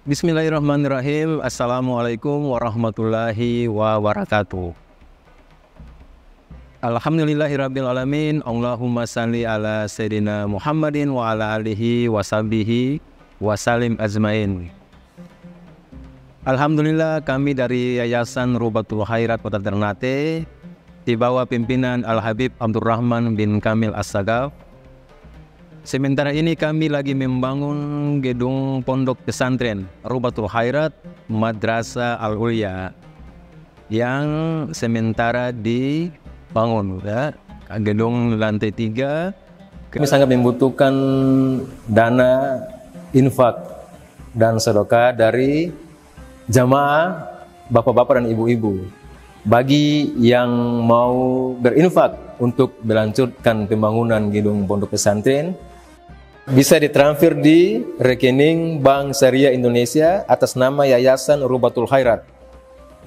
Bismillahirrahmanirrahim. Assalamualaikum warahmatullahi wabarakatuh. Alhamdulillahirrabbilalamin. Allahumma salli ala Sayyidina Muhammadin wa ala alihi wa sahbihi wa salim azmain. Alhamdulillah, kami dari Yayasan Rubatul Khairat Kota Ternate di bawah pimpinan Al-Habib Abdurrahman bin Kamil As-Sagaf. Sementara ini kami lagi membangun gedung pondok pesantren Rubatul Khairat Madrasah Al-Ulya yang sementara dibangun, ya. Gedung lantai 3. Kami sangat membutuhkan dana infak dan sedekah dari jamaah bapak-bapak dan ibu-ibu. Bagi yang mau berinfak untuk melanjutkan pembangunan gedung pondok pesantren, bisa ditransfer di rekening Bank Syariah Indonesia atas nama Yayasan Rubatul Khairat.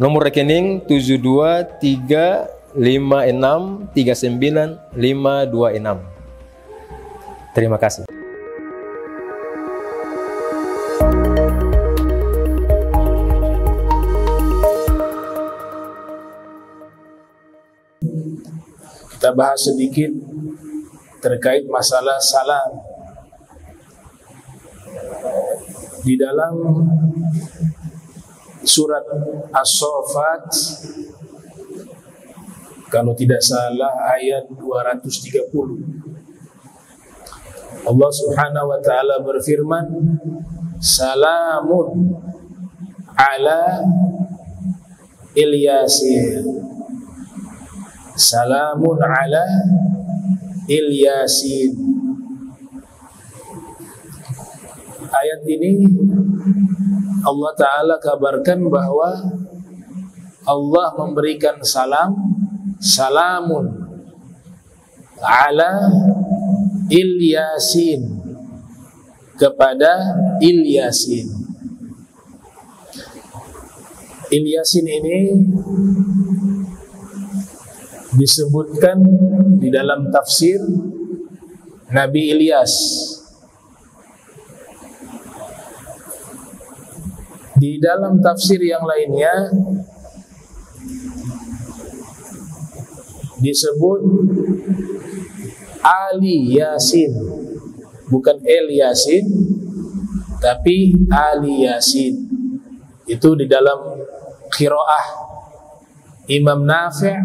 Nomor rekening 7235639526. Terima kasih. Kita bahas sedikit terkait masalah salam. Di dalam surat As-Saffat, kalau tidak salah ayat 230, Allah Subhanahu wa taala berfirman, "Salamun ala Ilyasin." Salamun ala Ilyasin. Ayat ini Allah Ta'ala kabarkan bahwa Allah memberikan salamun ala Ilyasin, kepada Ilyasin. Ilyasin ini disebutkan di dalam tafsir Nabi Ilyas. Di dalam tafsir yang lainnya disebut Ali Yasin, bukan El Yasin, tapi Ali Yasin. Itu di dalam qiraah Imam Nafi'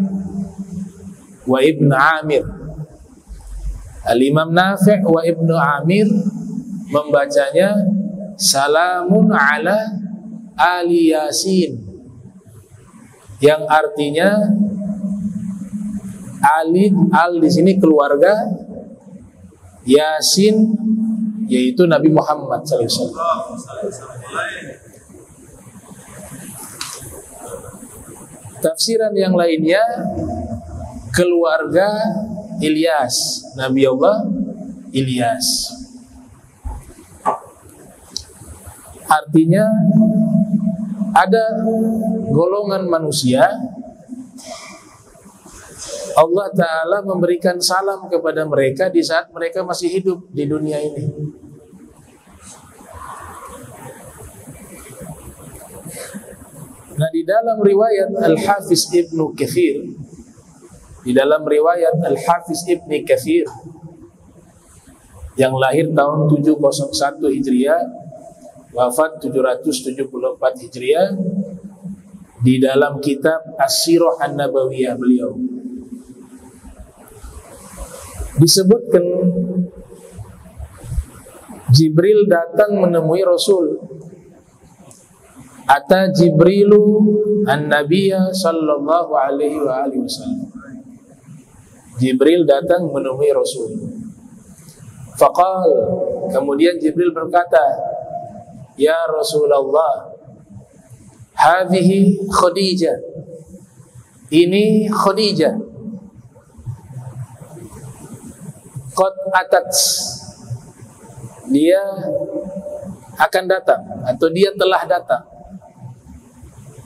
wa Ibn Amir. Al-Imam Nafi' wa Ibn Amir membacanya salamun ala Ali Yasin, yang artinya al di sini keluarga, Yasin yaitu Nabi Muhammad SAW. Tafsiran yang lainnya keluarga Ilyas, Nabi Allah Ilyas. Artinya ada golongan manusia Allah Ta'ala memberikan salam kepada mereka di saat mereka masih hidup di dunia ini. Nah, di dalam riwayat Al-Hafiz Ibnu Katsir, yang lahir tahun 701 Hijriah, wafat 774 Hijriah, di dalam kitab As-Sirah An-Nabawiyah beliau disebutkan Jibril datang menemui Rasul. Ata Jibrilu an-Nabiyya sallallahu alaihi wa alihi wasallam. Jibril datang menemui Rasul. Faqal, kemudian Jibril berkata, "Ya Rasulullah, hadhihi Khadijah." Ini Khadijah. Qad atat. Dia akan datang atau dia telah datang.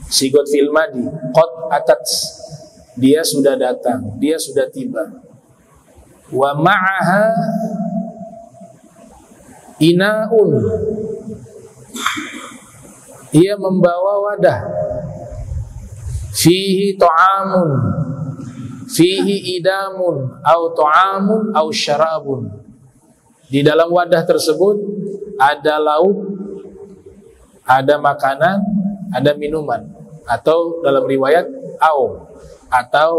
Sigot fil madi, qad atat. Dia sudah datang, dia sudah tiba. Wa ma'aha ina'un. ia membawa wadah, fihi ta'amun, fihi idamun, au ta'amun, au syarabun. Di dalam wadah tersebut ada lauk, ada makanan, ada minuman, atau dalam riwayat atau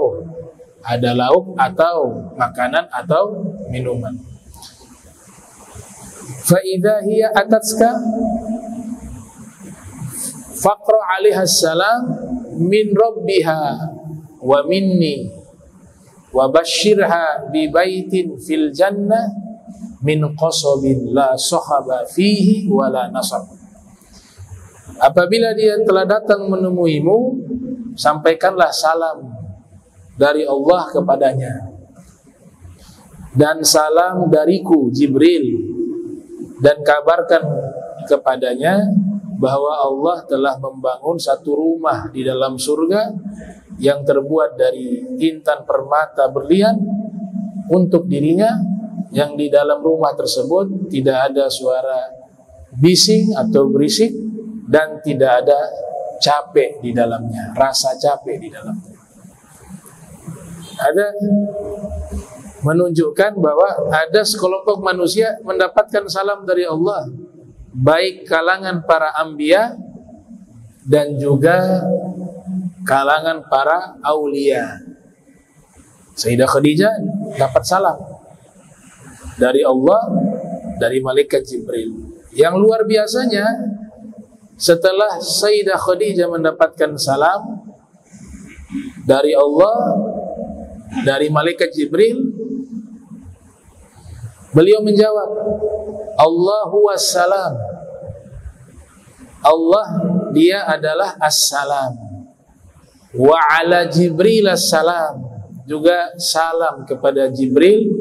ada lauk atau makanan atau minuman. Fa idza hiya atatska faqra 'alaiha salam min rabbiha wa minni wa basyirha bi baitin fil jannah min qasabin la sahaba fihi wa la nasab. Apabila dia telah datang menemuimu, sampaikanlah salam dari Allah kepadanya dan salam dariku Jibril, dan kabarkan kepadanya bahwa Allah telah membangun satu rumah di dalam surga yang terbuat dari intan permata berlian untuk dirinya, yang di dalam rumah tersebut tidak ada suara bising atau berisik dan tidak ada capek di dalamnya, rasa capek di dalamnya. Ada menunjukkan bahwa ada sekelompok manusia mendapatkan salam dari Allah, baik kalangan para anbiya dan juga kalangan para aulia. Sayyidah Khadijah dapat salam dari Allah, dari malaikat Jibril. Yang luar biasanya, setelah Sayyidah Khadijah mendapatkan salam dari Allah, dari malaikat Jibril, beliau menjawab, Allahu wassalam. Allah, dia adalah assalam. Wa ala Jibril assalam. Juga salam kepada Jibril.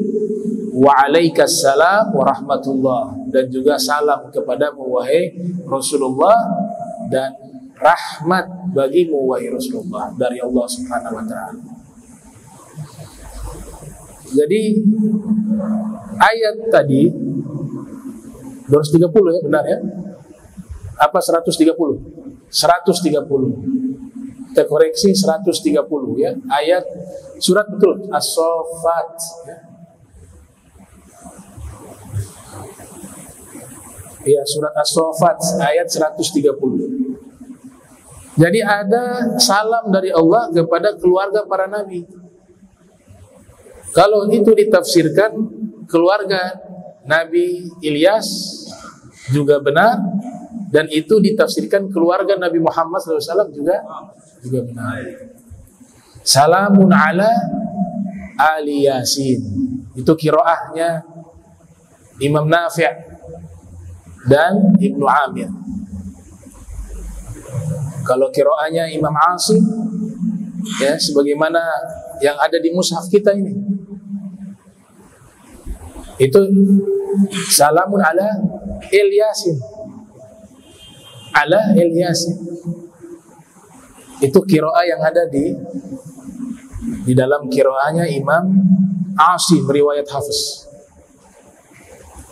Wa alaikas salam wa rahmatullah. Dan juga salam kepadamu wahai Rasulullah, dan rahmat bagimu wahai Rasulullah dari Allah Subhanahu wa ta'ala. Jadi ayat tadi 230 ya, benar ya? Apa 130? 130. Kita koreksi 130 ya. Ayat surat betul As-Saffat ya. Ya, surat As-Saffat ayat 130. Jadi ada salam dari Allah kepada keluarga para nabi. Kalau itu ditafsirkan keluarga Nabi Ilyas juga benar, dan itu ditafsirkan keluarga Nabi Muhammad SAW juga benar. Salamun ala ali Yasin. Itu qiraahnya Imam Nafi' dan Ibnu Amir. Kalau qiraahnya Imam Asim, ya, sebagaimana yang ada di mushaf kita ini, itu salamun ala Ilyasin, ala Ilyasin. Itu qiraah yang ada di dalam qiraahnya Imam Asim riwayat Hafiz.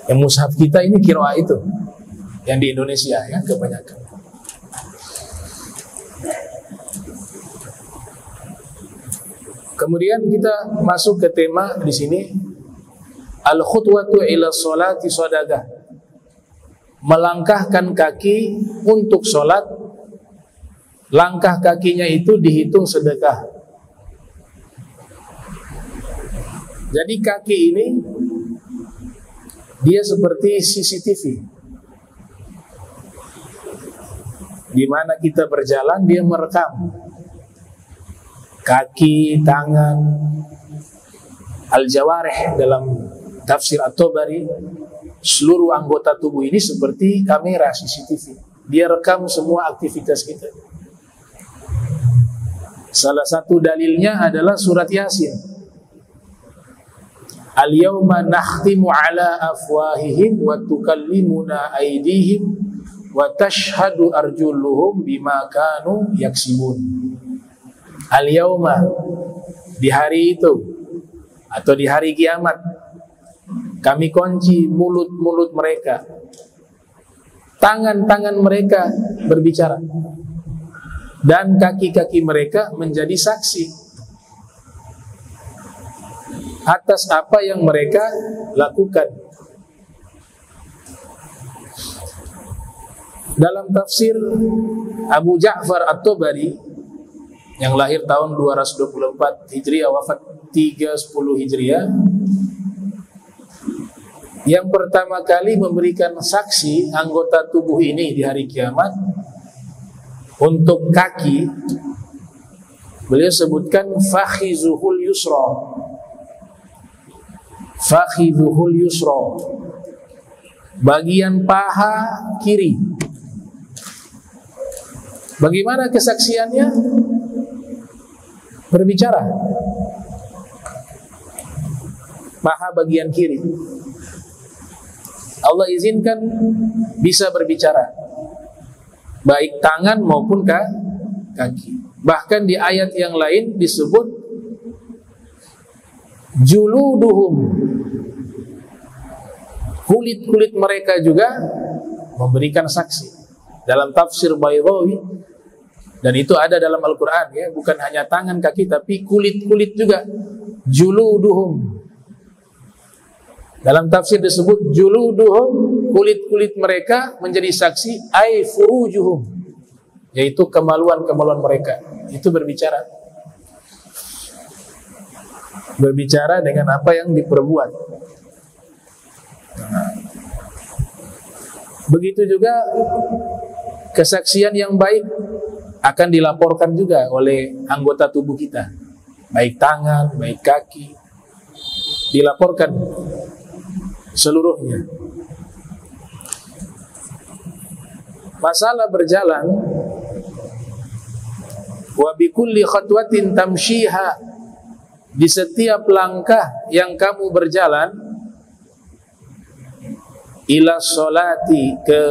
Yang mushaf kita ini qiraah itu, yang di Indonesia ya kebanyakan. Kemudian kita masuk ke tema di sini, al-khutwatu ila sholati shadaqah. Melangkahkan kaki untuk sholat, langkah kakinya itu dihitung sedekah. Jadi kaki ini dia seperti CCTV. Di mana kita berjalan, dia merekam kaki, tangan, al-jawarih dalam tafsir At-Tabari. Seluruh anggota tubuh ini seperti kamera CCTV. Dia rekam semua aktivitas kita. Salah satu dalilnya adalah surat Yasin. Al-yawma nakhtimu ala afwahihim wa tukallimuna aydihim wa tashhadu arjuluhum bima kanu yaksibun. Al-yawma, di hari itu atau di hari kiamat, kami kunci mulut-mulut mereka, tangan-tangan mereka berbicara dan kaki-kaki mereka menjadi saksi atas apa yang mereka lakukan. Dalam tafsir Abu Ja'far At-Tabari yang lahir tahun 224 Hijriah, wafat 310 Hijriah, yang pertama kali memberikan saksi anggota tubuh ini di hari kiamat untuk kaki, beliau sebutkan fakhizuhul yusra. Fakhizuhul yusra, bagian paha kiri. Bagaimana kesaksiannya? Berbicara. Paha bagian kiri, Allah izinkan bisa berbicara, baik tangan maupun kaki. Bahkan di ayat yang lain disebut juluduhum, kulit-kulit mereka juga memberikan saksi. Dalam tafsir Baydawi, dan itu ada dalam Al-Quran ya, bukan hanya tangan kaki tapi kulit-kulit juga. Juluduhum, dalam tafsir disebut juluduhum, kulit-kulit mereka menjadi saksi, ay furujuhum, yaitu kemaluan-kemaluan mereka. Itu berbicara. Berbicara dengan apa yang diperbuat. Begitu juga kesaksian yang baik akan dilaporkan juga oleh anggota tubuh kita, baik tangan, baik kaki, dilaporkan seluruhnya. Masalah berjalan, wa bikulli khatwatin tamshiha, di setiap langkah yang kamu berjalan, ila sholati, ke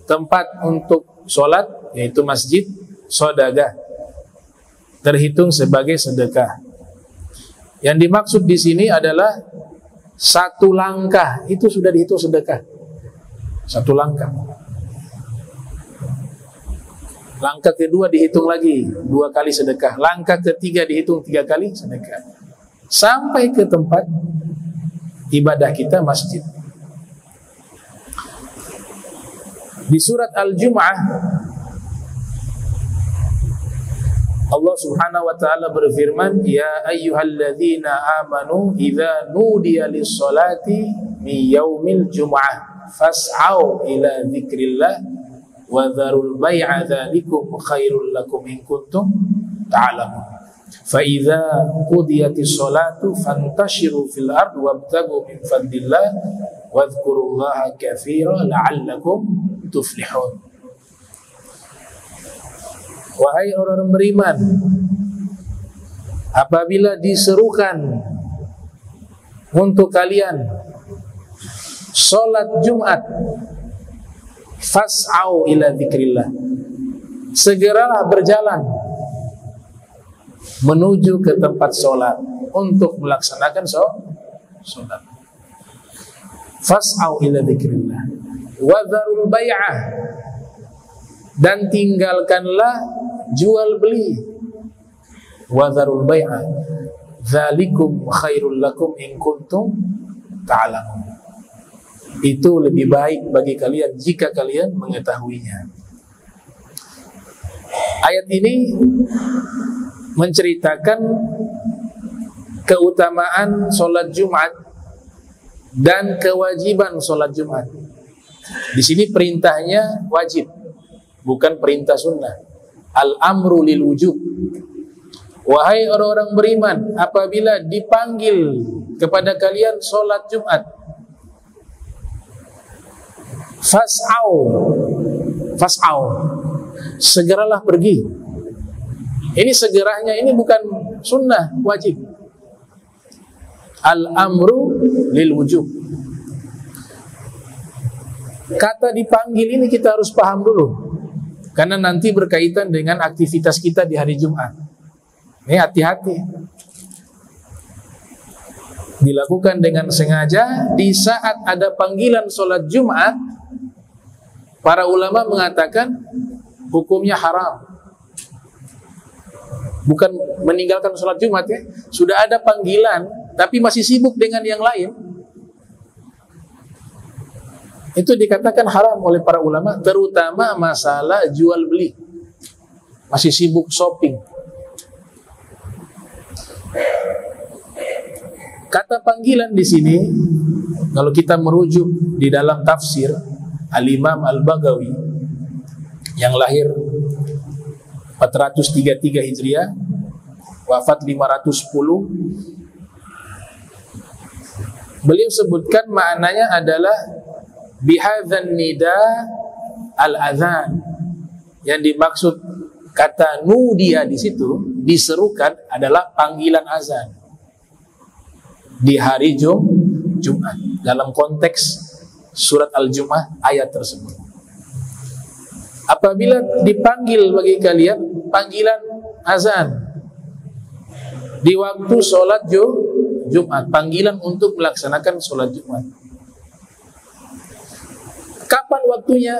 tempat untuk sholat, yaitu masjid, sodagah, terhitung sebagai sedekah. Yang dimaksud di sini adalah satu langkah itu sudah dihitung sedekah. Satu langkah. Langkah kedua dihitung lagi 2 kali sedekah. Langkah ketiga dihitung 3 kali sedekah. Sampai ke tempat ibadah kita, masjid. Di surat Al-Jum'ah Allah Subhanahu wa ta'ala berfirman, ya ayyuhalladzina amanu idza nudiya lis-salati min yaumil jum'ah fas'au ila dzikrillah wa dzarul bai'a dzalikum khairul lakum in kuntum ta'lamun. Fa idza qudiyatis salatu fantashiru fil ardi wabtagu min fadlillah wadhkurullaha katsiran la'allakum tuflihun. Wahai orang beriman, apabila diserukan untuk kalian sholat Jumat, fas'au ila dzikrillah, segeralah berjalan menuju ke tempat sholat untuk melaksanakan sholat. Fas'au ila dzikrillah wa dzarul bai'ah, dan tinggalkanlah jual beli. Wa dzarul bai'ah dzalikum khairul lakum in kuntum ta'lamun, itu lebih baik bagi kalian jika kalian mengetahuinya. Ayat ini menceritakan keutamaan sholat Jumat dan kewajiban sholat Jumat. Di sini perintahnya wajib, bukan perintah sunnah. Al-amru lil wujub. Wahai orang-orang beriman, apabila dipanggil kepada kalian sholat Jumat, fas'au, segeralah pergi. Ini segeranya ini bukan sunnah, wajib. Al-amru lil wujub. Kata dipanggil ini kita harus paham dulu, karena nanti berkaitan dengan aktivitas kita di hari Jumat. Ini hati-hati. Dilakukan dengan sengaja di saat ada panggilan sholat Jumat, Para ulama mengatakan hukumnya haram. Bukan meninggalkan sholat Jumat ya. Sudah ada panggilan, tapi masih sibuk dengan yang lain. Itu dikatakan haram oleh para ulama, terutama masalah jual beli. Masih sibuk shopping. Kata panggilan di sini, kalau kita merujuk di dalam tafsir Al-Imam Al-Baghawi yang lahir 433 Hijriah, wafat 510. Beliau sebutkan maknanya adalah bihadzan nida al-adhan. Yang dimaksud kata nudia di situ, diserukan, adalah panggilan azan di hari Jumat dalam konteks surat Al-Jumu'ah ayat tersebut. Apabila dipanggil bagi kalian panggilan azan di waktu sholat Jumat, panggilan untuk melaksanakan sholat Jumat. Kapan waktunya?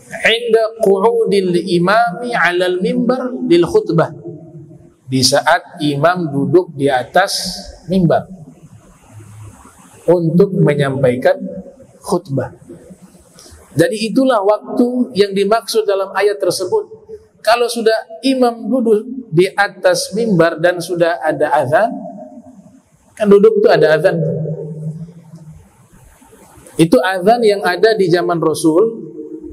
Inda qu'udil imami 'alal mimbar lil khutbah. Di saat imam duduk di atas mimbar untuk menyampaikan khutbah. Jadi itulah waktu yang dimaksud dalam ayat tersebut. Kalau sudah imam duduk di atas mimbar dan sudah ada azan, kan duduk itu ada azan. Itu azan yang ada di zaman Rasul,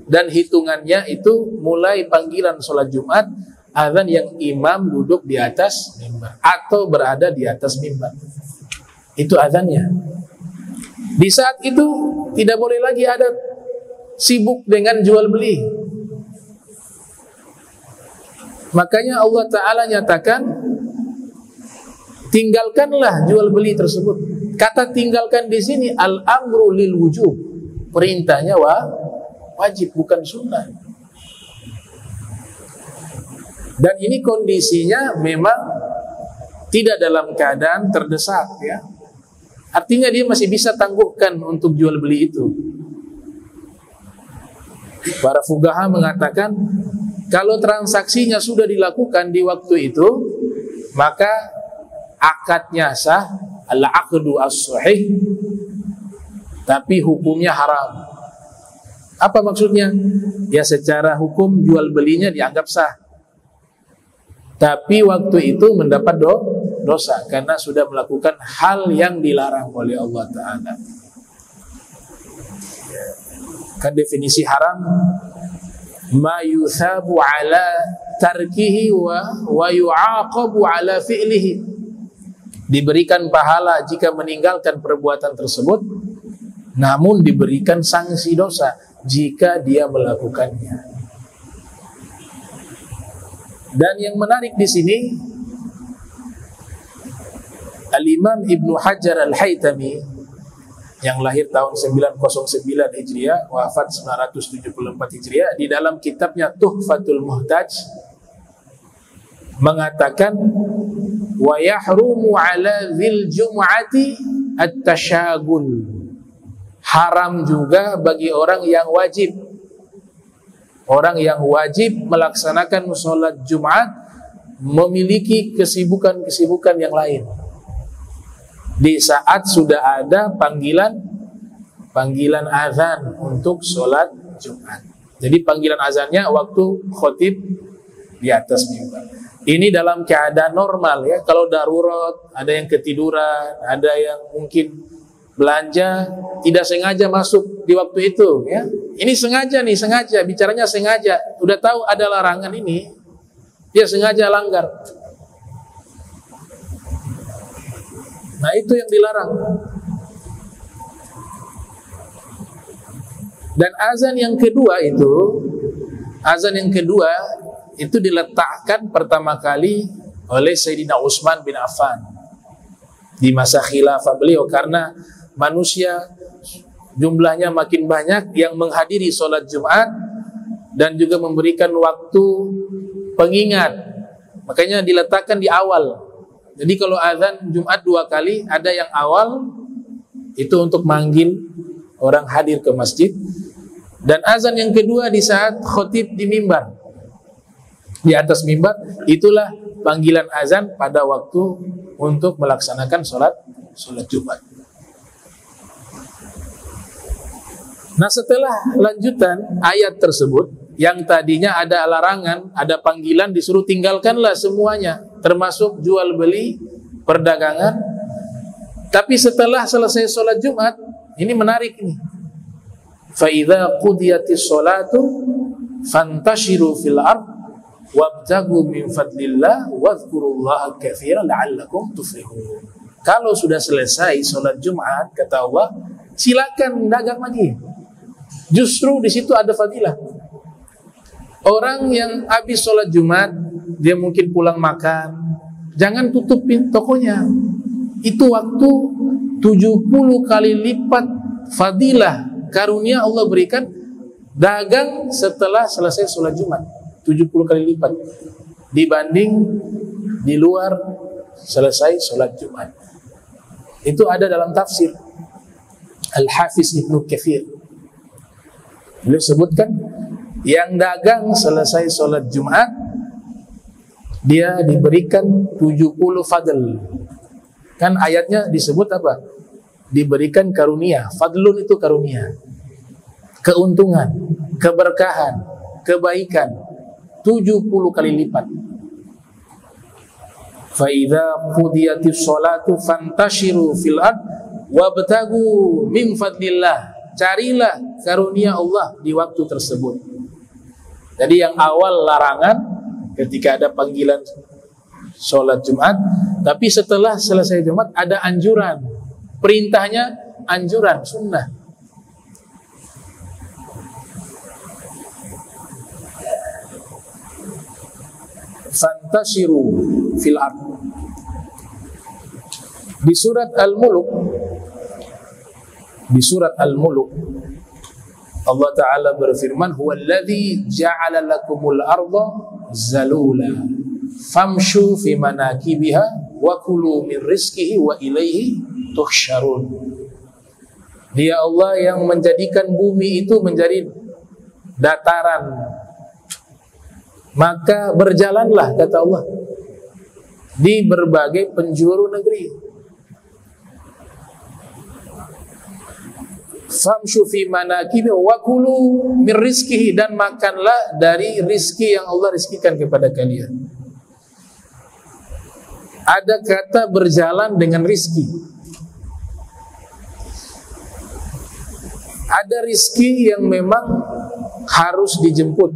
dan hitungannya itu mulai panggilan sholat Jumat, azan yang imam duduk di atas mimbar atau berada di atas mimbar. Itu azannya. Di saat itu tidak boleh lagi ada sibuk dengan jual beli. Makanya Allah Ta'ala nyatakan, tinggalkanlah jual beli tersebut. Kata tinggalkan di sini al-amru lil wujub. Perintahnya wajib, bukan sunnah. Dan ini kondisinya memang tidak dalam keadaan terdesak ya. Artinya dia masih bisa tangguhkan untuk jual beli itu. Para fuqaha mengatakan kalau transaksinya sudah dilakukan di waktu itu, maka akadnya sah, al-aqdu as-sahih, tapi hukumnya haram. Apa maksudnya? Ya secara hukum jual belinya dianggap sah, tapi waktu itu mendapat dosa karena sudah melakukan hal yang dilarang oleh Allah Ta'ala. Kan definisi haram, ma yuthabu ala tarkihi wa yu'aqabu ala fi'lihi. Diberikan pahala jika meninggalkan perbuatan tersebut, namun diberikan sanksi dosa jika dia melakukannya. Dan yang menarik di sini, Al-Imam Ibnu Hajar Al-Haytami yang lahir tahun 909 Hijriah, wafat 974 Hijriah, di dalam kitabnya Tuhfatul Muhtaj mengatakan, wa yahrumu ala dzil jum'ati at-tashagul. Haram juga bagi orang yang wajib. Orang yang wajib melaksanakan sholat Jumat memiliki kesibukan-kesibukan yang lain. Di saat sudah ada panggilan azan untuk sholat Jumat. Jadi panggilan azannya waktu khotib di atas mimbar. Ini dalam keadaan normal ya. Kalau darurat, ada yang ketiduran, ada yang mungkin belanja, tidak sengaja masuk di waktu itu ya. Ini sengaja, bicaranya sengaja. Udah tahu ada larangan ini, dia sengaja langgar. Nah itu yang dilarang. Dan azan yang kedua itu diletakkan pertama kali oleh Sayyidina Utsman bin Affan di masa khilafah beliau, karena manusia jumlahnya makin banyak yang menghadiri sholat Jumat dan juga memberikan waktu pengingat, makanya diletakkan di awal. Jadi kalau azan Jumat 2 kali, ada yang awal itu untuk manggil orang hadir ke masjid, Dan azan yang kedua di saat khotib di mimbar, di atas mimbar. Itulah panggilan azan pada waktu untuk melaksanakan sholat Jumat. Nah, setelah lanjutan ayat tersebut yang tadinya ada larangan, ada panggilan, disuruh tinggalkanlah semuanya, termasuk jual beli, perdagangan. Tapi setelah selesai sholat Jumat, ini menarik nih. Fa idza qudiyatis sholatu fantashiru fil ard wabtagu min fadlillah wadhkurullaha katsiran la'allakum tuflihun. Kalau sudah selesai sholat Jumat, kata Allah, silakan dagang lagi. Justru di situ ada fadilah. Orang yang habis sholat Jumat, dia mungkin pulang makan, jangan tutupin tokonya. Itu waktu 70 kali lipat fadilah karunia Allah berikan dagang setelah selesai sholat Jumat. 70 kali lipat dibanding di luar selesai sholat Jumat. Itu ada dalam tafsir Al-Hafiz Ibnu Katsir. Beliau sebutkan yang dagang selesai sholat Jumat, dia diberikan 70 fadl. Kan ayatnya disebut apa? Diberikan karunia. Fadlun itu karunia, keuntungan, keberkahan, kebaikan, 70 kali lipat. Fa idza qudiyatis sholatu fantashiru fil ard wabtagu min fadlillah. Carilah karunia Allah di waktu tersebut. Jadi yang awal larangan ketika ada panggilan sholat Jumat, tapi setelah selesai Jumat ada anjuran. Perintahnya anjuran, sunnah. Fantashiru fil ard. Di surat Al-Mulk, Allah Ta'ala berfirman, huwallazi ja'ala lakumul arda zalula famshu fi manakibiha wa kulu min rizqihi wa ilaihi tuhsyarun. Dia Allah yang menjadikan bumi itu menjadi dataran, maka berjalanlah, kata Allah, di berbagai penjuru negeri. Famshu fi manakibi wa kulu min rizqihi, dan makanlah dari rizki yang Allah rizkikan kepada kalian. Ada kata berjalan dengan rizki. Ada rizki yang memang harus dijemput,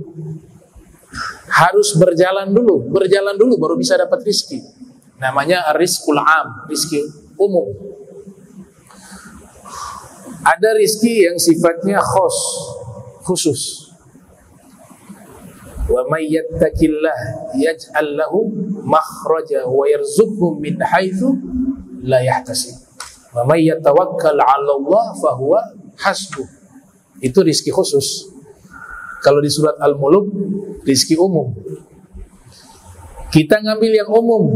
harus berjalan dulu baru bisa dapat rizki. Namanya rizqul am, rizki umum. Ada rizki yang sifatnya khusus. Wa may yattaqillah yaj'al lahu makhraja wa yarzuqhu min haitsu la yahtasib. Wa may yatawakkal 'ala Allah fa huwa hasbuh. Itu rizki khusus. Kalau di surat Al-Mulk rizki umum. Kita ngambil yang umum.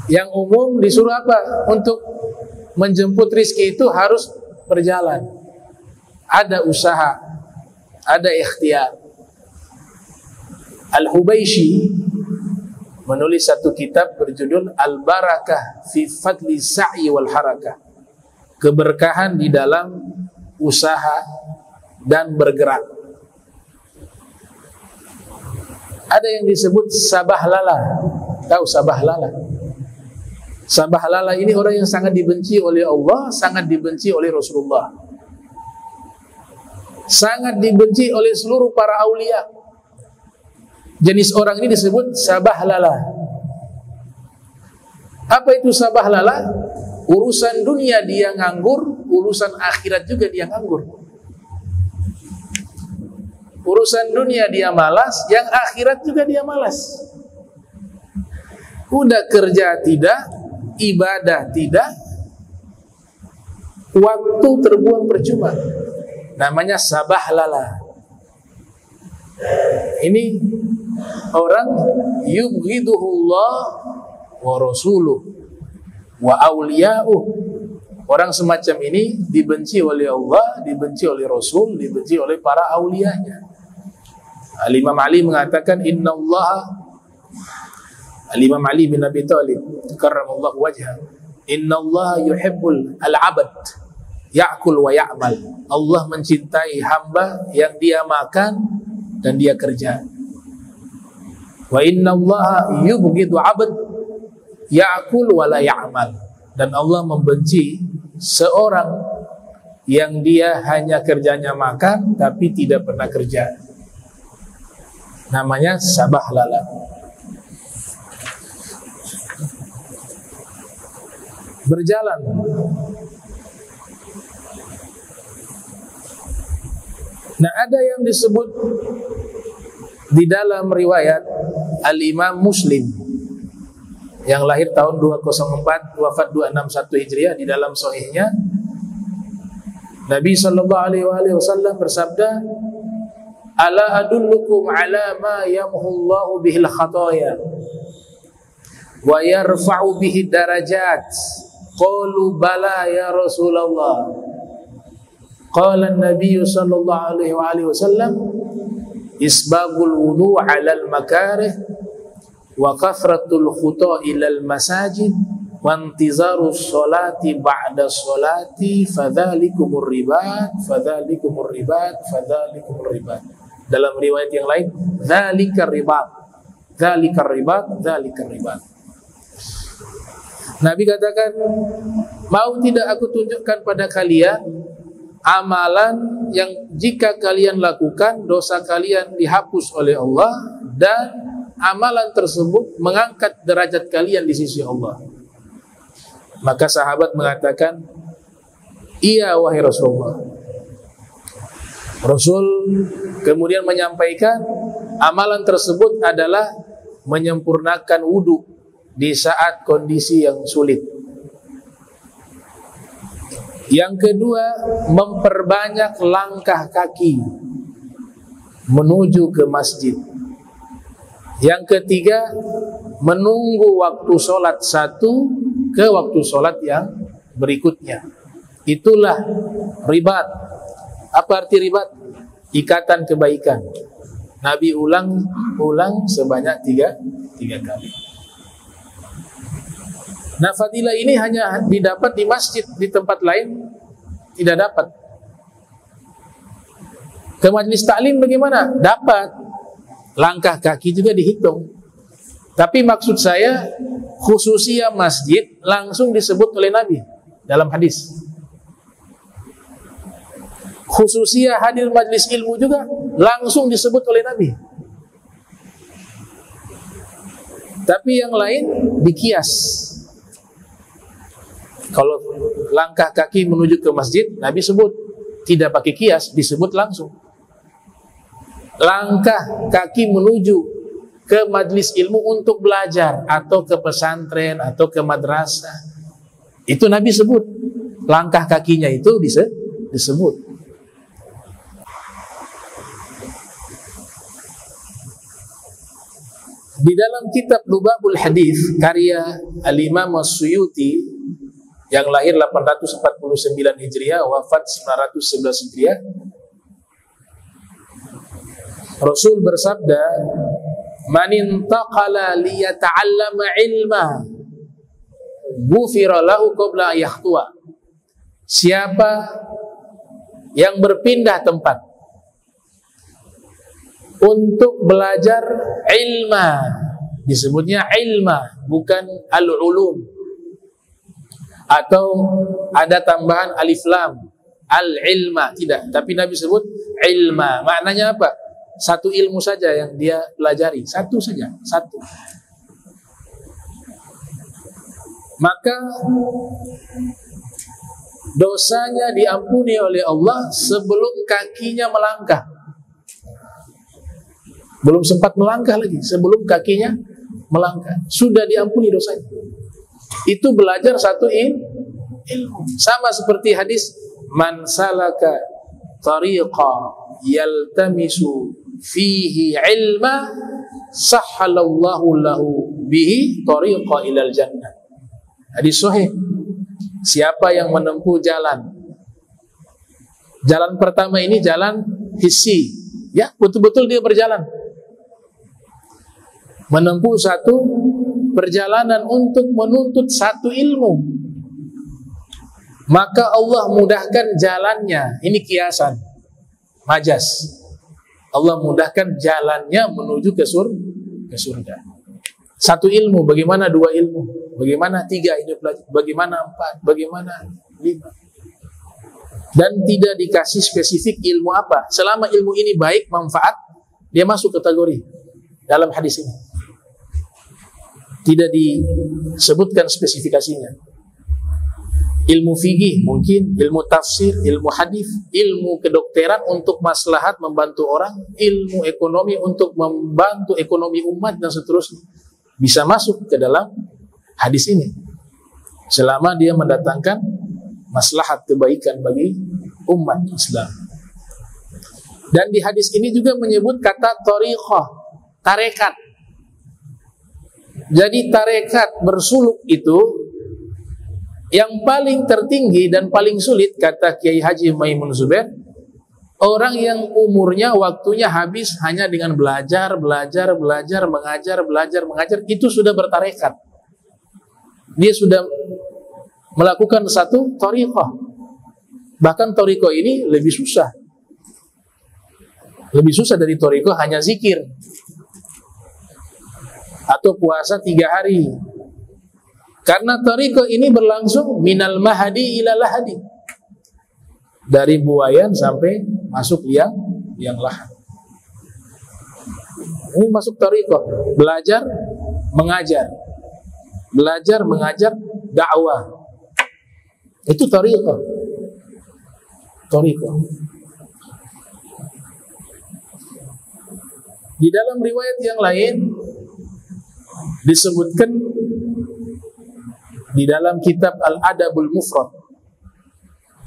Yang umum disuruh apa? Untuk menjemput rizki itu harus berjalan. Ada usaha, ada ikhtiar. Al-Hubayshi menulis satu kitab berjudul Al-Barakah fi Fadli Sa'i wal Harakah. Keberkahan di dalam usaha dan bergerak. Ada yang disebut sabah lala. Tahu sabah lala? Sabah lala ini orang yang sangat dibenci oleh Allah, sangat dibenci oleh Rasulullah, sangat dibenci oleh seluruh para aulia. Jenis orang ini disebut sabah lala. Apa itu sabah lala? Urusan dunia dia nganggur, urusan akhirat juga dia nganggur. Urusan dunia dia malas, yang akhirat juga dia malas. Udah kerja tidak, ibadah tidak, waktu terbuang percuma. Namanya sabah lala. Ini orang yubghiduhullah wa rasuluh wa awliya'uh Orang semacam ini dibenci oleh Allah, dibenci oleh Rasul, dibenci oleh para aulianya. Al-Imam Ali mengatakan Al-Imam Ali bin Abi Thalib karramallahu wajhah, innallaha yuhibbul al-'abd ya'kul wa ya'mal. Allah mencintai hamba yang dia makan dan dia kerja. Wa innallaha yubghidu 'abd ya'kul wa la ya'mal. Dan Allah membenci seorang yang dia hanya kerjanya makan tapi tidak pernah kerja. Namanya sabah lala. Berjalan. Nah, ada yang disebut di dalam riwayat Al-Imam Muslim yang lahir tahun 204, wafat 261 Hijriah, di dalam sahihnya Nabi sallallahu alaihi wasallam bersabda, "Ala adullukum ala ma yamhullahu bihil khataya wa yarfa'u bihi darajat." Qalu bala ya Rasulullah. Qala an-nabiy sallallahu alaihi wasallam, "Isbagul wudu' 'ala al-makarih wa kathratul khuta' ila al-masajid wa intizarus sholati ba'da sholati fadzalikumur ribat fadzalikumur ribat fadzalikumur ribat." Dalam riwayat yang lain, dzalikar ribat dzalikar ribat dzalikar ribat. Nabi katakan, mau tidak aku tunjukkan pada kalian amalan yang jika kalian lakukan, dosa kalian dihapus oleh Allah, dan amalan tersebut mengangkat derajat kalian di sisi Allah. Maka sahabat mengatakan, iya wahai Rasulullah. Rasul kemudian menyampaikan amalan tersebut adalah menyempurnakan wudu di saat kondisi yang sulit. Yang kedua, memperbanyak langkah kaki menuju ke masjid. Yang ketiga, menunggu waktu sholat satu ke waktu sholat yang berikutnya. Itulah ribat. Apa arti ribat? Ikatan kebaikan. Nabi ulang sebanyak tiga kali. Nah, fadilah ini hanya didapat di masjid, di tempat lain tidak dapat. Ke majlis taklim bagaimana? Dapat. Langkah kaki juga dihitung. Tapi maksud saya, khususnya masjid langsung disebut oleh Nabi dalam hadis. Khususnya hadir majlis ilmu juga langsung disebut oleh Nabi. Tapi yang lain dikias. Kalau langkah kaki menuju ke masjid, Nabi sebut. Tidak pakai kias, disebut langsung. Langkah kaki menuju ke majlis ilmu untuk belajar, atau ke pesantren, atau ke madrasah, itu Nabi sebut. Langkah kakinya itu disebut. Di dalam kitab Lubabul Hadis karya Al-Imam As-Suyuti yang lahir 849 Hijriah, wafat 911 Hijriah, Rasul bersabda, "Man intaqala liyata'allama ilma, ghufira lahu qabla yakhtua." Siapa yang berpindah tempat untuk belajar ilma, disebutnya ilma, bukan al-ulum, atau ada tambahan alif lam, al-ilma, tidak. Tapi Nabi sebut ilma. Maknanya apa? Satu ilmu saja yang dia pelajari, satu saja, satu. Maka dosanya diampuni oleh Allah sebelum kakinya melangkah. Belum sempat melangkah lagi, sebelum kakinya melangkah sudah diampuni dosanya. Itu belajar satu ilmu. Sama seperti hadis, man salaka tariqa yaltamisu fihi ilma sahhalallahu lahu bihi tariqa ilal jannah. Hadis sahih. siapa yang menempuh jalan. Jalan pertama ini jalan hissi, ya, betul-betul dia berjalan, menempuh satu perjalanan untuk menuntut satu ilmu, maka Allah mudahkan jalannya. Ini kiasan, majas. Allah mudahkan jalannya menuju ke surga. Satu ilmu, bagaimana dua ilmu, bagaimana tiga ini belajar, bagaimana empat, bagaimana lima. Dan tidak dikasih spesifik ilmu apa. Selama ilmu ini baik, manfaat, dia masuk kategori dalam hadis ini. Tidak disebutkan spesifikasinya. Ilmu fikih mungkin, ilmu tafsir, ilmu hadis, ilmu kedokteran untuk maslahat membantu orang, ilmu ekonomi untuk membantu ekonomi umat dan seterusnya. Bisa masuk ke dalam hadis ini selama dia mendatangkan maslahat kebaikan bagi umat Islam. Dan di hadis ini juga menyebut kata thariqah, tarekat. Jadi tarekat bersuluk itu yang paling tertinggi dan paling sulit, kata Kiai Haji Maimun Zubair, orang yang umurnya, waktunya habis hanya dengan belajar, mengajar, itu sudah bertarekat. Dia sudah melakukan satu thariqah. Bahkan thariqah ini lebih susah. Lebih susah dari thariqah hanya zikir atau puasa 3 hari. Karena thariqah ini berlangsung minal mahdi ila lahadi, dari buayan sampai masuk liang lahat. Ini masuk thariqah, belajar, mengajar, dakwah. Itu thariqah. Di dalam riwayat yang lain disebutkan di dalam kitab Al-Adabul Mufrad.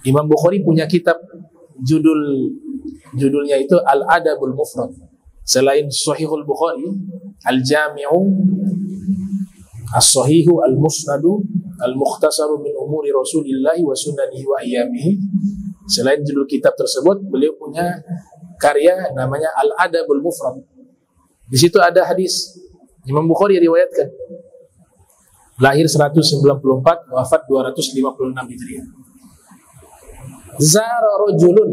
Imam Bukhari punya kitab judulnya itu Al-Adabul Mufrad. Selain Sahihul Bukhari, Al-Jami'u, As-Sahihu, Al-Musnadu, Al-Mukhtasaru min umuri Rasulillahi wa sunanihi wa ayyamihi. Selain judul kitab tersebut, beliau punya karya namanya Al-Adabul Mufrad. Di situ ada hadis Imam Bukhari riwayatkan. Lahir 194, wafat 256 Hijriah. Zara rajulun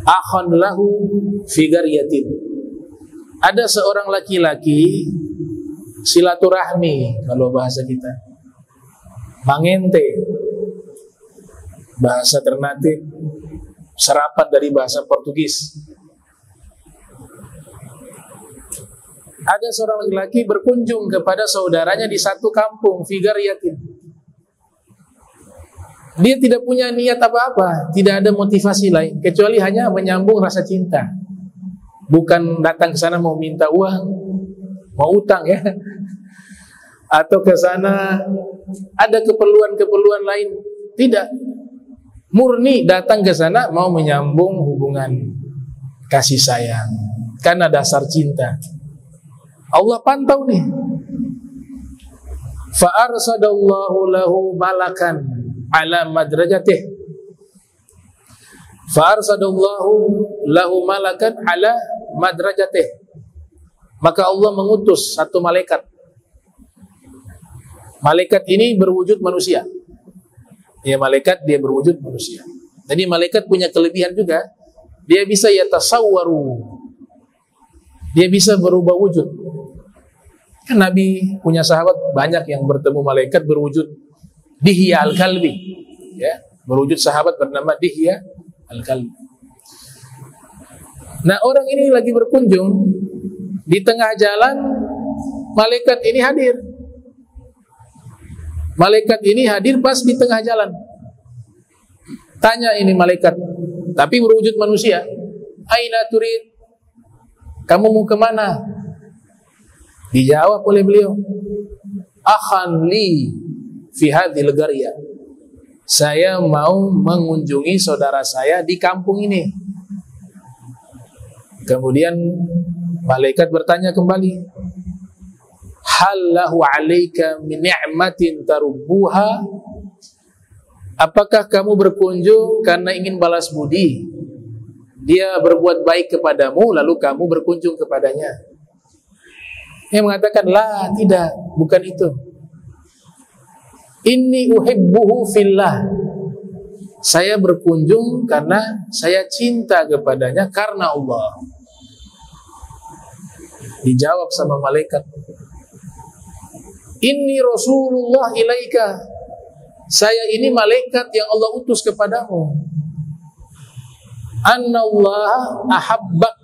akhan lahu fi qaryatin. Ada seorang laki-laki silaturahmi, kalau bahasa kita mangente, bahasa Ternate, serapan dari bahasa Portugis. Ada seorang laki-laki berkunjung kepada saudaranya di satu kampung, fi qaryatin. Dia tidak punya niat apa-apa, tidak ada motivasi lain kecuali hanya menyambung rasa cinta. Bukan datang ke sana mau minta uang, mau utang ya, atau ke sana ada keperluan-keperluan lain. Tidak, murni datang ke sana mau menyambung hubungan kasih sayang karena dasar cinta. Allah pantau nih. Fa arsadallahu lahu malakan ala madrajatih. Fa arsadallahu lahu malakan ala madrajatih. Maka Allah mengutus satu malaikat. Malaikat ini berwujud manusia. Ya, malaikat dia berwujud manusia. Jadi malaikat punya kelebihan juga. Dia bisa yatasawwaru. Dia bisa berubah wujud. Kan Nabi punya sahabat banyak yang bertemu malaikat berwujud Dihya al-Kalbi, ya, berwujud sahabat bernama Dihya al-Kalbi. Nah, orang ini lagi berkunjung di tengah jalan, malaikat ini hadir. Malaikat ini hadir pas di tengah jalan. Tanya ini malaikat, tapi berwujud manusia. Aina turid? Kamu mau kemana? Dijawab oleh beliau, akhan li fi hadhil qaryah. Saya mau mengunjungi saudara saya di kampung ini. Kemudian malaikat bertanya kembali, hal lahu 'alaika min ni'matin tarubbuha, apakah kamu berkunjung karena ingin balas budi? Dia berbuat baik kepadamu lalu kamu berkunjung kepadanya. Dia mengatakan, la, tidak, bukan itu. Inni uhibbuhu fillah, saya berkunjung karena saya cinta kepadanya karena Allah. Dijawab sama malaikat, inni Rasulullah ilaika, saya ini malaikat yang Allah utus kepadamu. Anna Allah ahabbak,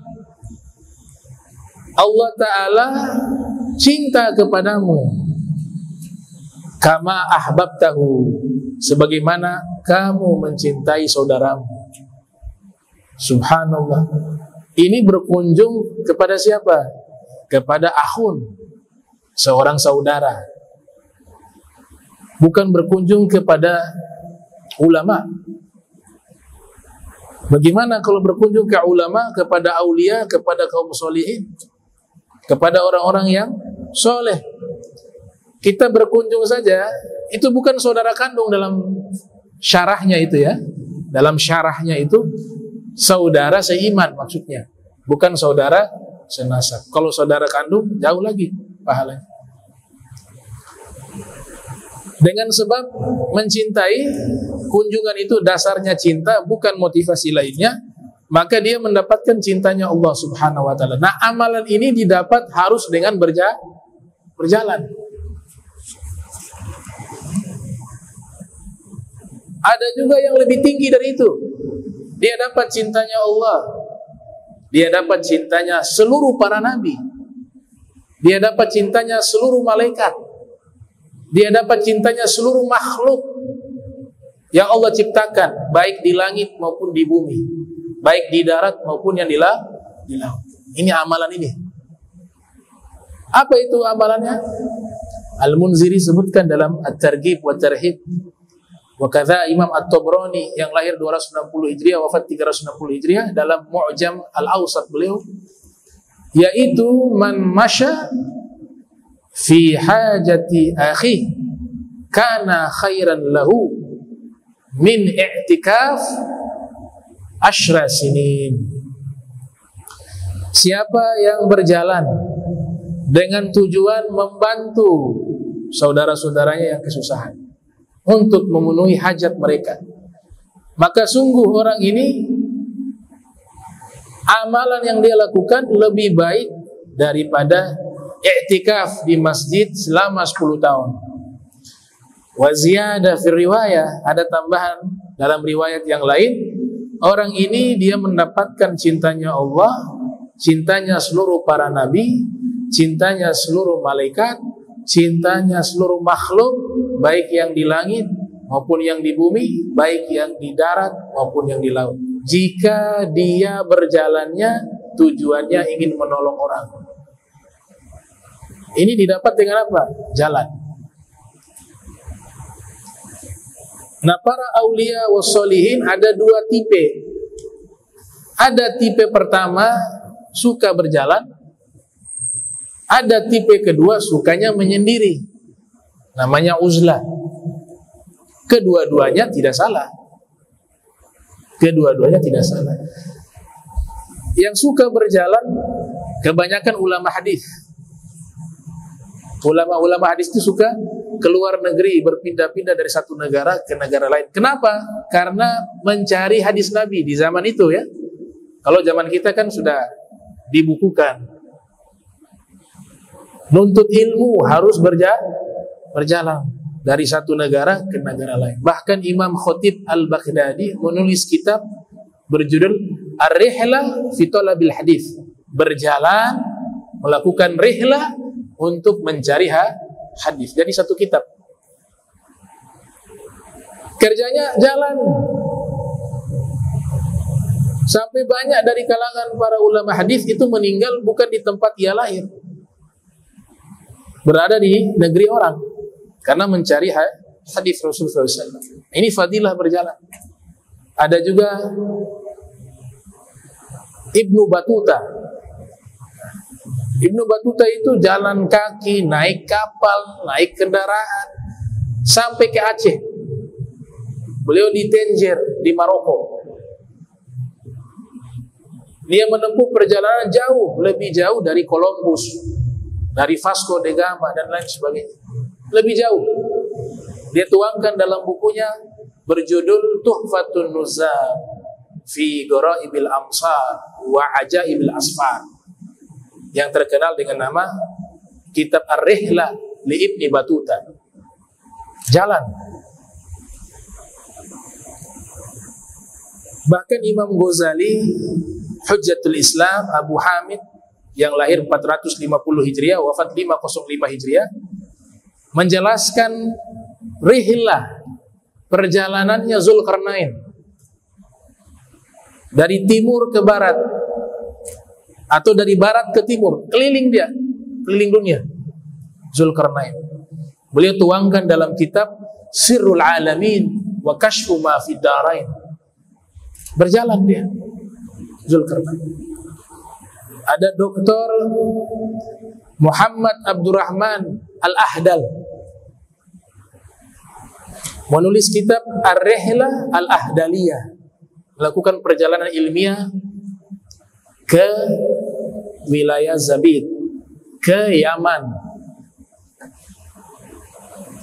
Allah Ta'ala cinta kepadamu. Kama ahbabtahu, sebagaimana kamu mencintai saudaramu. Subhanallah. Ini berkunjung kepada siapa? Kepada akhun, seorang saudara. Bukan berkunjung kepada ulama. Bagaimana kalau berkunjung ke ulama, kepada aulia, kepada kaum solihin, kepada orang-orang yang soleh? Kita berkunjung saja, itu bukan saudara kandung dalam syarahnya itu ya. Dalam syarahnya itu saudara seiman maksudnya, bukan saudara senasab. Kalau saudara kandung jauh lagi pahalanya. Dengan sebab mencintai, kunjungan itu dasarnya cinta, bukan motivasi lainnya, maka dia mendapatkan cintanya Allah Subhanahu wa ta'ala. Nah, amalan ini didapat harus dengan berjalan. Ada juga yang lebih tinggi dari itu. Dia dapat cintanya Allah, dia dapat cintanya seluruh para nabi, dia dapat cintanya seluruh malaikat, dia dapat cintanya seluruh makhluk yang Allah ciptakan, baik di langit maupun di bumi, baik di darat maupun yang di laut. Ini amalan ini. Apa itu amalannya? Al-Munziri sebutkan dalam At-Targhib wa Tarhib. Wa kadza Imam At-Tabrani yang lahir 260 Hijriah wafat 360 Hijriah dalam Mu'jam Al-Awsat beliau, yaitu man masya fi hajati akhi kana khairan lahu min i'tikaf asyra sinin. Siapa yang berjalan dengan tujuan membantu saudara-saudaranya yang kesusahan untuk memenuhi hajat mereka, maka sungguh orang ini amalan yang dia lakukan lebih baik daripada i'tikaf di masjid selama 10 tahun. Wa ziyada fi riwayah, ada tambahan dalam riwayat yang lain, orang ini dia mendapatkan cintanya Allah, cintanya seluruh para nabi, cintanya seluruh malaikat, cintanya seluruh makhluk, baik yang di langit maupun yang di bumi, baik yang di darat maupun yang di laut, jika dia berjalannya tujuannya ingin menolong orang. Ini didapat dengan apa? Jalan. Nah, para aulia wassolihin ada dua tipe. Ada tipe pertama suka berjalan, ada tipe kedua sukanya menyendiri, namanya uzlah. Kedua-duanya tidak salah. Kedua-duanya tidak salah. Yang suka berjalan kebanyakan ulama hadis. Ulama-ulama hadis itu suka keluar negeri, berpindah-pindah dari satu negara ke negara lain. Kenapa? Karena mencari hadis Nabi di zaman itu ya. Kalau zaman kita kan sudah dibukukan. Nuntut ilmu harus berjalan dari satu negara ke negara lain. Bahkan Imam Khatib Al-Baghdadi menulis kitab berjudul Ar-Rihlah fi Talabil Hadis. Berjalan, melakukan rihlah untuk mencari hadis. Jadi satu kitab. Kerjanya jalan. Sampai banyak dari kalangan para ulama hadis itu meninggal bukan di tempat ia lahir, berada di negeri orang karena mencari hadis Rasulullah SAW. Ini fadilah berjalan. Ada juga Ibnu Battuta. Ibnu Battuta itu jalan kaki, naik kapal, naik kendaraan sampai ke Aceh. Beliau di Tangier di Maroko. Dia menempuh perjalanan jauh, lebih jauh dari Columbus, dari Vasco da Gama dan lain sebagainya. Lebih jauh. Dia tuangkan dalam bukunya berjudul Tuhfatun Nuzzar fi Ghara'ibil Amsar wa Ajaibil Asfar, yang terkenal dengan nama Kitab Ar-Rihlah li Ibni Battuta. Jalan. Bahkan Imam Ghazali Hujjatul Islam Abu Hamid yang lahir 450 Hijriah, wafat 505 Hijriah, menjelaskan rihlah, perjalanannya Zulkarnain dari timur ke barat atau dari barat ke timur, keliling dia, keliling dunia. Zulkarnain beliau tuangkan dalam kitab Sirrul Alamin wa Kashfu ma fid Darain. Berjalan dia Zulkarnain. Ada Dr. Muhammad Abdurrahman Al-Ahdal menulis kitab Ar-Rihlah Al-Ahdaliyah, melakukan perjalanan ilmiah ke wilayah Zabid, ke Yaman.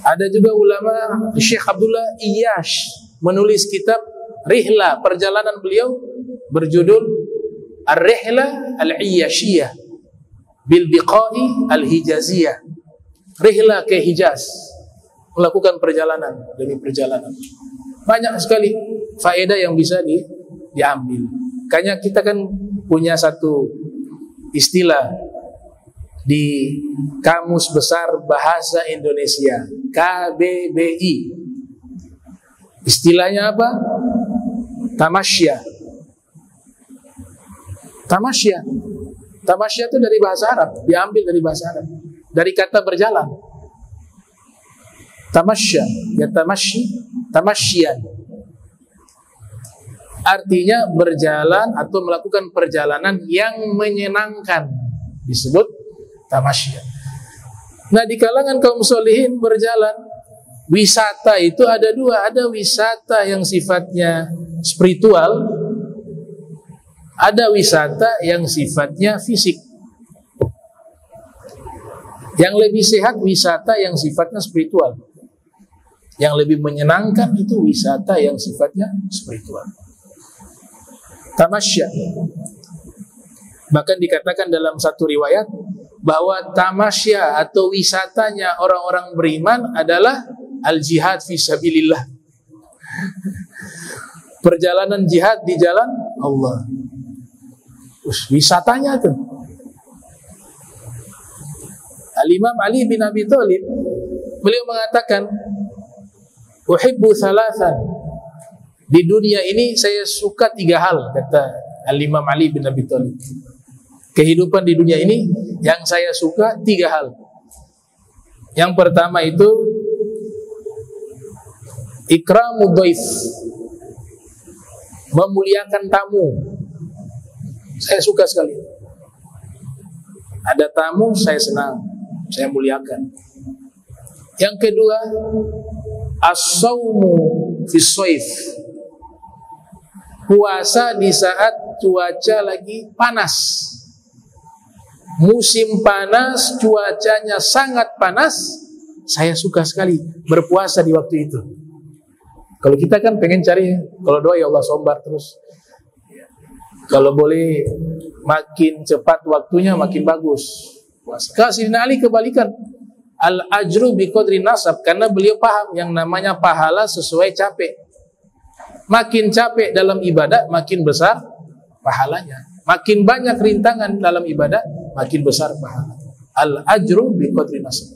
Ada juga ulama Syekh Abdullah Iyash menulis kitab Rihlah, perjalanan beliau berjudul Ar-Rihlah Al-Iyashiyah bil Biqai Al-Hijaziyah. Rihlah ke Hijaz, melakukan perjalanan demi perjalanan. Banyak sekali faedah yang bisa diambil. Kayaknya kita kan punya satu istilah di Kamus Besar Bahasa Indonesia, KBBI. Istilahnya apa? Tamasya. Tamasya. Tamasya itu dari bahasa Arab, diambil dari bahasa Arab, dari kata berjalan. Tamasya, ya tamasyi, tamasyian. Artinya berjalan atau melakukan perjalanan yang menyenangkan, disebut tamasya. Nah, di kalangan kaum sholihin berjalan, wisata itu ada dua. Ada wisata yang sifatnya spiritual, ada wisata yang sifatnya fisik. Yang lebih sehat wisata yang sifatnya spiritual. Yang lebih menyenangkan itu wisata yang sifatnya spiritual. Tamasya. Bahkan dikatakan dalam satu riwayat bahwa tamasya atau wisatanya orang-orang beriman adalah al-jihad fi sabilillah. Perjalanan jihad di jalan Allah. Wisatanya tuh. Al-Imam Ali bin Abi Thalib beliau mengatakan, uhibbu thalathan. Di dunia ini saya suka 3 hal, kata Al-Imam Ali bin Abi Thalib. Kehidupan di dunia ini yang saya suka 3 hal. Yang pertama itu ikramud dhaif, memuliakan tamu. Saya suka sekali. Ada tamu saya senang, saya muliakan. Yang kedua, as-saumu fis shaif, puasa di saat cuaca lagi panas. Musim panas, cuacanya sangat panas, saya suka sekali berpuasa di waktu itu. Kalau kita kan pengen cari, kalau doa ya Allah sombar terus. Kalau boleh makin cepat waktunya makin bagus. Sayyidina Ali kebalikan. Al-ajru biqadri nasab, karena beliau paham yang namanya pahala sesuai capek. Makin capek dalam ibadah, makin besar pahalanya. Makin banyak rintangan dalam ibadah, makin besar pahala. Al-ajru biqadri nasab.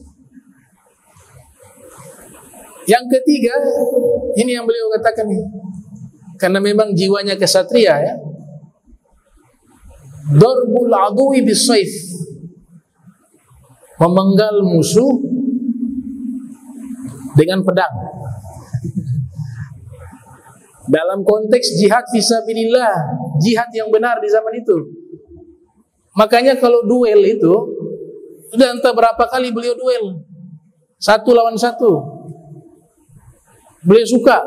Yang ketiga, ini yang beliau katakan nih, karena memang jiwanya kesatria ya. Darbul aduwi bisayf, memenggal musuh dengan pedang. Dalam konteks jihad fisabilillah, jihad yang benar di zaman itu. Makanya kalau duel itu udah entah berapa kali beliau duel, 1 lawan 1. Beliau suka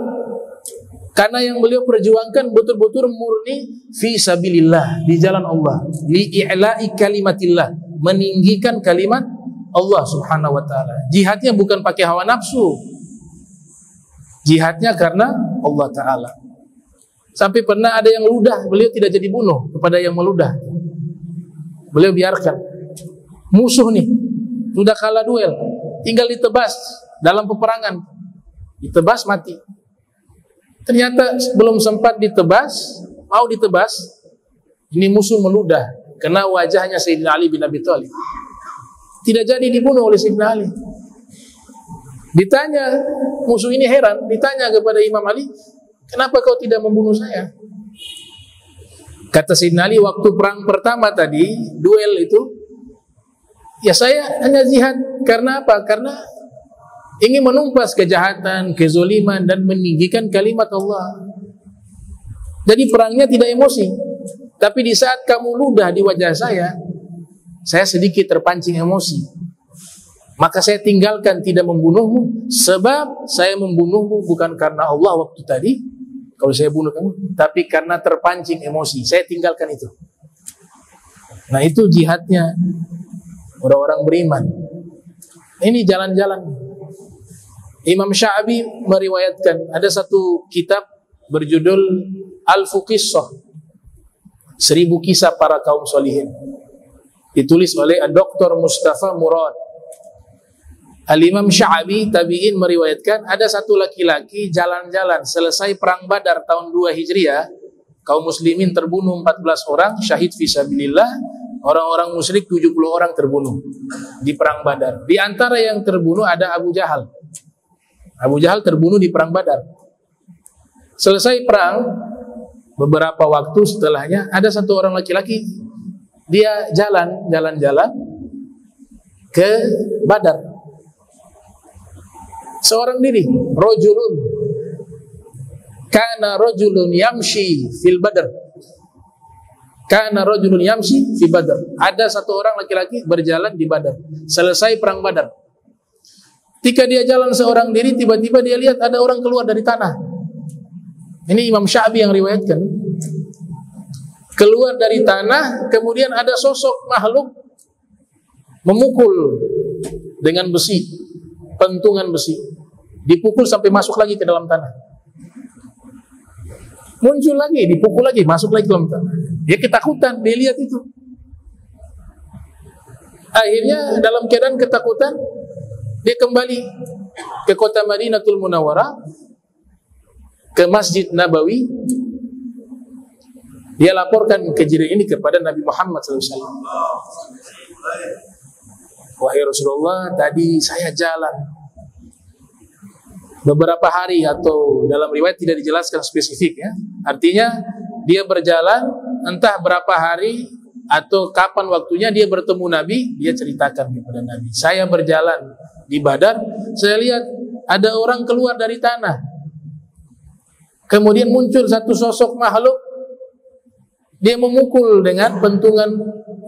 karena yang beliau perjuangkan betul-betul murni fi sabilillah, di jalan Allah, li i'la'i kalimatillah, meninggikan kalimat Allah Subhanahu wa taala. Jihadnya bukan pakai hawa nafsu. Jihadnya karena Allah taala. Sampai pernah ada yang ludah, beliau tidak jadi bunuh kepada yang meludah. Beliau biarkan. Musuh nih sudah kalah duel, tinggal ditebas dalam peperangan. Ditebas mati. Ternyata belum sempat ditebas, mau ditebas, ini musuh meludah kena wajahnya Sayyidina Ali bin Abi Thalib. Tidak jadi dibunuh oleh Sayyidina Ali. Ditanya, musuh ini heran, ditanya kepada Imam Ali, kenapa kau tidak membunuh saya? Kata Sayyidina Ali, waktu perang pertama tadi, duel itu, ya saya hanya jihad. Karena apa? Karena ingin menumpas kejahatan, kezoliman, dan meninggikan kalimat Allah. Jadi perangnya tidak emosi. Tapi di saat kamu ludah di wajah saya sedikit terpancing emosi. Maka saya tinggalkan tidak membunuhmu, sebab saya membunuhmu bukan karena Allah waktu tadi, kalau saya bunuh kamu, tapi karena terpancing emosi. Saya tinggalkan itu. Nah itu jihadnya orang-orang beriman. Ini jalan-jalan. Imam Sya'bi meriwayatkan ada satu kitab berjudul Al-Fuqissah, 1000 kisah para kaum solihin, ditulis oleh Dr. Mustafa Murad. Al-Imam Sya'bi tabi'in meriwayatkan ada satu laki-laki jalan-jalan selesai perang Badar tahun 2 Hijriah, kaum muslimin terbunuh 14 orang syahid fisabilillah, orang-orang musyrik 70 orang terbunuh di perang Badar. Di antara yang terbunuh ada Abu Jahal. Abu Jahal terbunuh di perang Badar. Selesai perang, beberapa waktu setelahnya ada satu orang laki-laki, dia jalan-jalan ke Badar. Seorang diri, rajulun kana rajulun yamshi fil Badr. Kana rajulun yamshi fi Badr. Ada satu orang laki-laki berjalan di Badar. Selesai perang Badar. Ketika dia jalan seorang diri, tiba-tiba dia lihat ada orang keluar dari tanah. Ini Imam Sya'bi yang riwayatkan. Keluar dari tanah, kemudian ada sosok makhluk memukul dengan besi, pentungan besi. Dipukul sampai masuk lagi ke dalam tanah. Muncul lagi, dipukul lagi, masuk lagi ke dalam tanah. Dia ketakutan, dia lihat itu. Akhirnya dalam keadaan ketakutan, dia kembali ke kota Madinatul Munawwarah, ke Masjid Nabawi. Dia laporkan kejadian ini kepada Nabi Muhammad SAW. Wahai Rasulullah, tadi saya jalan beberapa hari, atau dalam riwayat tidak dijelaskan spesifik ya. Artinya dia berjalan entah berapa hari atau kapan waktunya dia bertemu Nabi, dia ceritakan kepada Nabi. Saya berjalan di Badar, saya lihat ada orang keluar dari tanah. Kemudian muncul satu sosok makhluk, dia memukul dengan pentungan.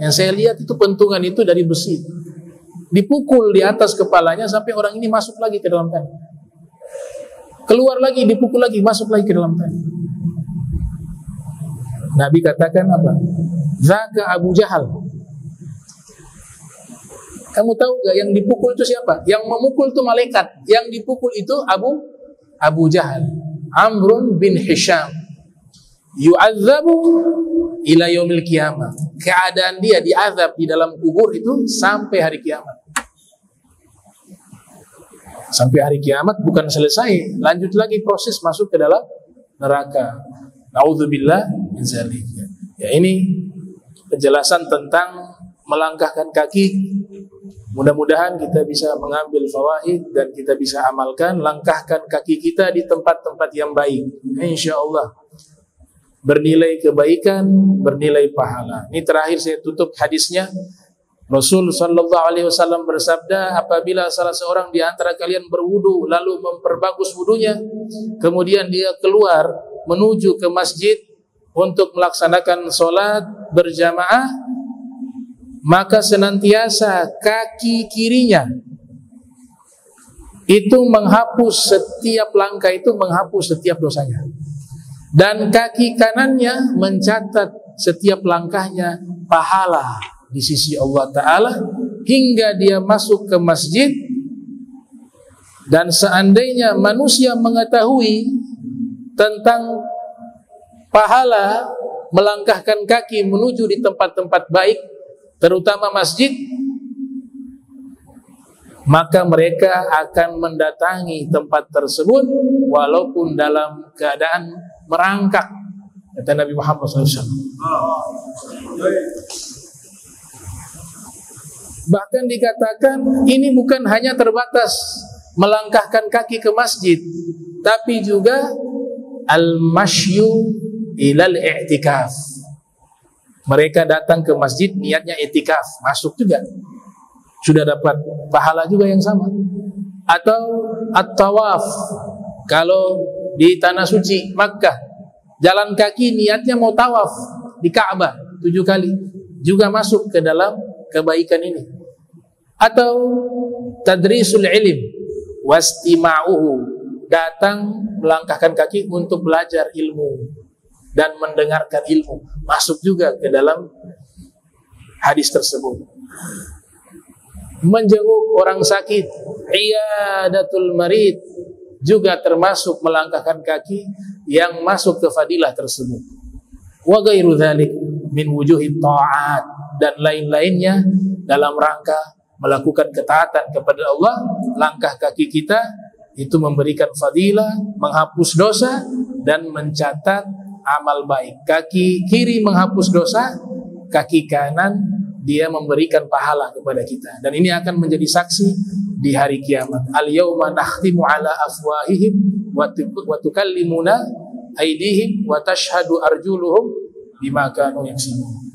Yang saya lihat itu pentungan itu dari besi. Dipukul di atas kepalanya sampai orang ini masuk lagi ke dalam tanah. Keluar lagi, dipukul lagi, masuk lagi ke dalam tanah. Nabi katakan apa? Zaka Abu Jahal. Kamu tahu gak yang dipukul itu siapa? Yang memukul itu malaikat. Yang dipukul itu Abu Jahal, Amrun bin Hisham. Yu'adzabu ila yaumil qiyamah. Keadaan dia diazab di dalam kubur itu sampai hari kiamat. Sampai hari kiamat bukan selesai, lanjut lagi proses masuk ke dalam neraka. Nauzubillah min dzalik. Ya, ini penjelasan tentang melangkahkan kaki. Mudah-mudahan kita bisa mengambil fawaid dan kita bisa amalkan. Langkahkan kaki kita di tempat-tempat yang baik, insyaallah bernilai kebaikan, bernilai pahala. Ini terakhir saya tutup hadisnya. Rasul sallallahu alaihi wasallam bersabda, apabila salah seorang di antara kalian berwudu lalu memperbagus wudunya, kemudian dia keluar menuju ke masjid untuk melaksanakan sholat berjamaah, maka senantiasa kaki kirinya itu menghapus setiap langkah, itu menghapus setiap dosanya, dan kaki kanannya mencatat setiap langkahnya pahala di sisi Allah Ta'ala hingga dia masuk ke masjid. Dan seandainya manusia mengetahui tentang pahala melangkahkan kaki menuju di tempat-tempat baik, terutama masjid, maka mereka akan mendatangi tempat tersebut walaupun dalam keadaan merangkak, kata Nabi Muhammad SAW. Bahkan dikatakan ini bukan hanya terbatas melangkahkan kaki ke masjid, tapi juga al-mashyu ilal i'tikaf. Mereka datang ke masjid niatnya i'tikaf, masuk juga, sudah dapat pahala juga yang sama. Atau at-tawaf, kalau di tanah suci Makkah, jalan kaki niatnya mau tawaf di Ka'bah 7 kali, juga masuk ke dalam kebaikan ini. Atau tadrisul ilm wastima'uhu, datang melangkahkan kaki untuk belajar ilmu dan mendengarkan ilmu, masuk juga ke dalam hadis tersebut. Menjenguk orang sakit, iyadatul marid, juga termasuk melangkahkan kaki yang masuk ke fadilah tersebut. Wa ghairu dzalik min wujuhit ta'at, dan lain-lainnya dalam rangka melakukan ketaatan kepada Allah. Langkah kaki kita itu memberikan fadilah, menghapus dosa dan mencatat amal baik. Kaki kiri menghapus dosa, kaki kanan dia memberikan pahala kepada kita. Dan ini akan menjadi saksi di hari kiamat. Al-yawma nakhtimu ala afwahihim wa tukallimuna aydihim wa tashhadu arjuluhum bima kanu yaksibun.